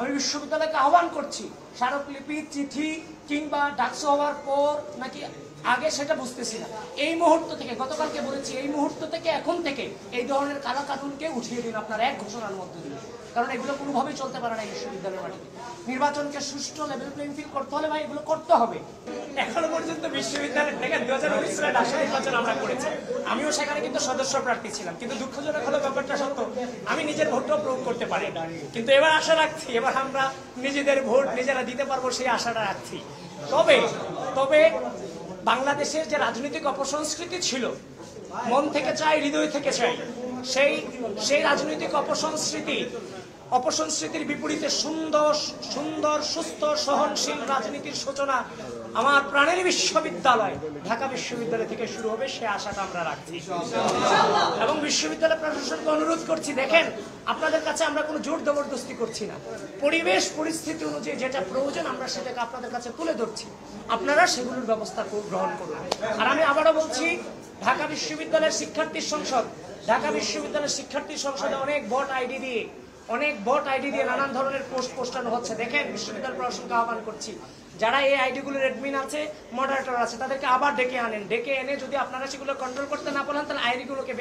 আমি বিশ্ববিদ্যালয়কে আহ্বান করছি, স্মারকলিপি, চিঠি কিংবা ডাকসু হওয়ার পর নাকি আগে সেটা বুঝতেছি না, এই মুহূর্ত থেকে, গতকালকে বলেছি, এই মুহূর্ত থেকে, এখন থেকে এই ধরনের কালা কানুনকে উঠিয়ে দিন আপনার এক ঘোষণার মধ্য দিয়ে। কারণ এগুলো কোনোভাবেই চলতে পারে না এই বিশ্ববিদ্যালয়ের মাটিতে। নির্বাচনকে সুষ্ঠু লেভেল প্লেইং ফিল্ড করতে হলে ভাই এগুলো করতে হবে। এখনো পর্যন্ত বিশ্ববিদ্যালয় থেকে 2019 সালে ডাকসু নির্বাচন আমরা করেছি, আমিও সেখানে কিন্তু সদস্য প্রার্থী ছিলাম, কিন্তু দুঃখজনক হলো ব্যাপারটা সত্য, আমি নিজের ভোটও প্রয়োগ করতে পারি। কিন্তু এবার আশা রাখছি, এবার আমরা নিজেদের ভোট নিজেরা দিতে পারবো সেই আশাটা রাখছি। তবে বাংলাদেশের যে রাজনৈতিক অপসংস্কৃতি ছিল, মন থেকে চাই, হৃদয় থেকে চাই, সেই রাজনৈতিক অপসংস্কৃতির বিপরীতে সুন্দর সুস্থ সহনশীল রাজনীতির সূচনা আমার প্রাণের বিশ্ববিদ্যালয় ঢাকা বিশ্ববিদ্যালয় থেকে শুরু হবে, সে আশাটা আমরা রাখছি। এবং বিশ্ববিদ্যালয় প্রশাসনকে অনুরোধ করছি, দেখেন আপনাদের কাছে আমরা কোনো জোর জবরদস্তি করছি না, পরিবেশ পরিস্থিতি অনুযায়ী যেটা প্রয়োজন আমরা সেটাকে আপনাদের কাছে তুলে ধরছি, আপনারা সেগুলোর ব্যবস্থা গ্রহণ করুন। আর আমি আবারও বলছি, ঢাকা বিশ্ববিদ্যালয়ের শিক্ষার্থী সংসদে অনেক বট আইডি দিয়ে নানান ধরনের পোস্ট পোস্টানো হচ্ছে। দেখেন, বিশ্ববিদ্যালয় প্রশাসনকে আহ্বান করছি, যারা এই আইডিগুলোর অ্যাডমিন আছে, মডারেটর আছে, তাদেরকে আবার ডেকে এনে যদি আপনারা সেগুলো কন্ট্রোল করতে না পারেন, তাহলে আইডিগুলোকে,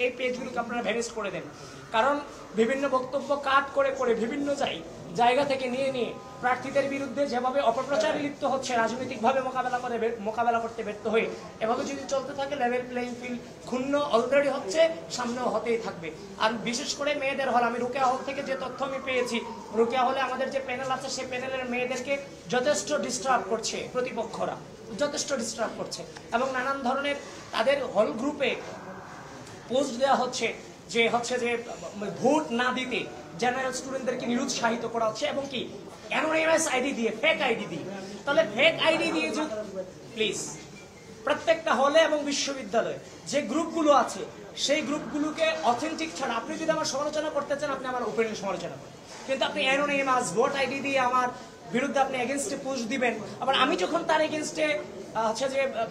এই পেজগুলোকে আপনারা ভ্যানিশ করে দেন। কারণ বিভিন্ন বক্তব্য কাট করে বিভিন্ন জায়গা থেকে নিয়ে প্রার্থীদের বিরুদ্ধে যেভাবে অপপ্রচারে লিপ্ত হচ্ছে, রাজনৈতিকভাবে মোকাবেলা করতে ব্যর্থ হয়ে, এভাবে যদি চলতে থাকে লেভেল প্লেইং ফিল্ড ক্ষুণ্ণ অলরেডি হচ্ছে, সামনেও হতেই থাকবে। আর বিশেষ করে মেয়েদের হল, আমি রোকেয়া হল থেকে যে তথ্য আমি পেয়েছি, রোকেয়া হলে আমাদের যে প্যানেল আছে, সেই প্যানেলের মেয়েদেরকে যথেষ্ট ডিস্টার্ব করছে প্রতিপক্ষরা, এবং নানান ধরনের তাদের হল গ্রুপে পোস্ট দেওয়া হচ্ছে যে ভোট না দিতে জেনারেল স্টুডেন্টদেরকে নিরুৎসাহিত করা হচ্ছে, এবং কি অ্যানোনিমাস আইডি দিয়ে, ফেক আইডি দিয়ে। তাহলে ফেক আইডি দিয়ে যদি প্লিজ প্রত্যেকটা হলে এবং বিশ্ববিদ্যালয়ে যে গ্রুপগুলো আছে, সেই গ্রুপগুলোকে অথেন্টিক ছাড়া, আপনি যদি আমার সমালোচনা করতে চান, আপনি আমার ওপেন সমালোচনা করেন, কিন্তু আপনি অ্যানোনিমাস ভোট আইডি দিয়ে আমার বিরুদ্ধে আপনি এগেনস্টে পোস্ট দিবেন, আবার আমি যখন তার এগেনস্টে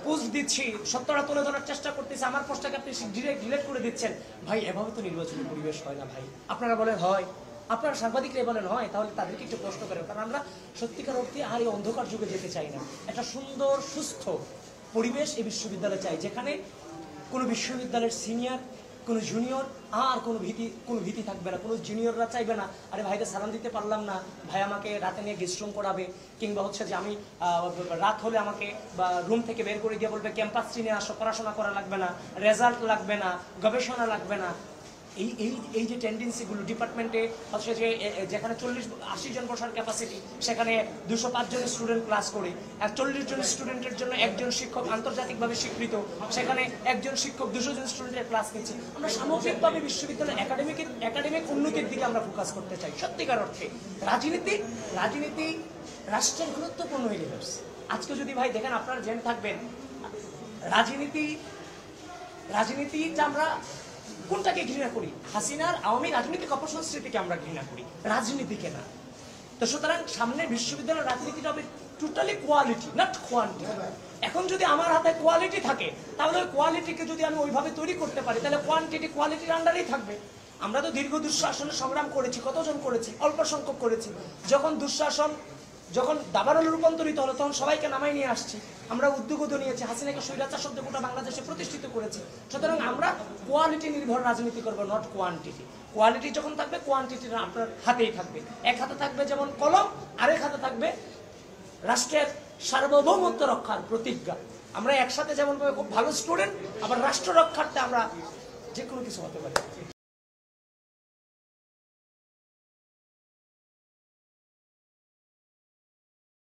পোস্ট দিচ্ছি, সত্যটা তুলে ধরার চেষ্টা করতেছি, আমার পোস্টটাকে আপনি ডিলেট করে দিচ্ছেন। ভাই, এভাবে তো নির্বাচনী পরিবেশ হয় না ভাই। আপনারা বলেন হয়, আপনারা সাংবাদিকরা বলেন হয়, তাহলে তাদেরকে একটু প্রশ্ন করেন। কারণ আমরা সত্যিকার অর্থে আর এই অন্ধকার যুগে যেতে চাই না। একটা সুন্দর সুস্থ পরিবেশ এই বিশ্ববিদ্যালয়ে চাই, যেখানে কোনো বিশ্ববিদ্যালয়ের সিনিয়র, কোনো জুনিয়র আর কোনো ভীতি থাকবে না। কোনো জুনিয়ররা চাইবে না, আরে ভাইকে সালাম দিতে পারলাম না, ভাই আমাকে রাতে নিয়ে গেস্ট রুম করাবে, কিংবা যে আমি রাত হলে আমাকে বা রুম থেকে বের করে দিয়ে বলবে ক্যাম্পাস চিনে আসো, পড়াশোনা করা লাগবে না, রেজাল্ট লাগবে না, গবেষণা লাগবে না। এই যে টেন্ডেন্সিগুলো ডিপার্টমেন্টে হচ্ছে যে যেখানে 40-80 জন বসার ক্যাপাসিটি, সেখানে 205 জন স্টুডেন্ট ক্লাস করে, আর 40 জন স্টুডেন্টের জন্য একজন শিক্ষক আন্তর্জাতিকভাবে স্বীকৃত, সেখানে একজন শিক্ষক 200 জন স্টুডেন্টের ক্লাস নিচ্ছে। আমরা সামগ্রিকভাবে বিশ্ববিদ্যালয়ের একাডেমিক উন্নতির দিকে আমরা ফোকাস করতে চাই। সত্যিকার অর্থে রাজনীতি রাষ্ট্রের গুরুত্বপূর্ণ এলিমেন্টস। আজকে যদি ভাই দেখেন, আপনারা জেনে থাকবেন, রাজনীতিটা আমরা কোনটাকে ঘৃণা করি? হাসিনার আওয়ামী রাজনৈতিক অপসংস্কৃতিকে আমরা ঘৃণা করি, রাজনীতিকে না। তো সুতরাং সামনে বিশ্ববিদ্যালয়ের রাজনীতিটা হবে টোটালি কোয়ালিটি, নট কোয়ান্টিটি। এখন যদি আমার হাতে কোয়ালিটি থাকে, তাহলে ওই কোয়ালিটিকে যদি আমি ওইভাবে তৈরি করতে পারি, তাহলে কোয়ালিটির আন্ডারেই থাকবে। আমরা তো দীর্ঘ দুঃশাসনের সংগ্রাম করেছি, কতজন করেছি? অল্প সংখ্যক করেছি। যখন দাবানলে রূপান্তরিত হলো, তখন সবাইকে নামাই নিয়ে আসছি, আমরা উদ্যোগও নিয়েছি, হাসিনাকে স্বৈরাচার শব্দ গোটা বাংলাদেশে প্রতিষ্ঠিত করেছি। সুতরাং আমরা কোয়ালিটি নির্ভর রাজনীতি করবো, নট কোয়ান্টিটি। কোয়ালিটি যখন থাকবে, কোয়ান্টিটিটা আপনার হাতেই থাকবে। এক হাতে থাকবে যেমন কলম, আরেক হাতে থাকবে রাষ্ট্রের সার্বভৌমত্ব রক্ষার প্রতিজ্ঞা। আমরা একসাথে যেমন খুব ভালো স্টুডেন্ট, আবার রাষ্ট্র রক্ষার্থে আমরা যে কোনো কিছু হতে পারি।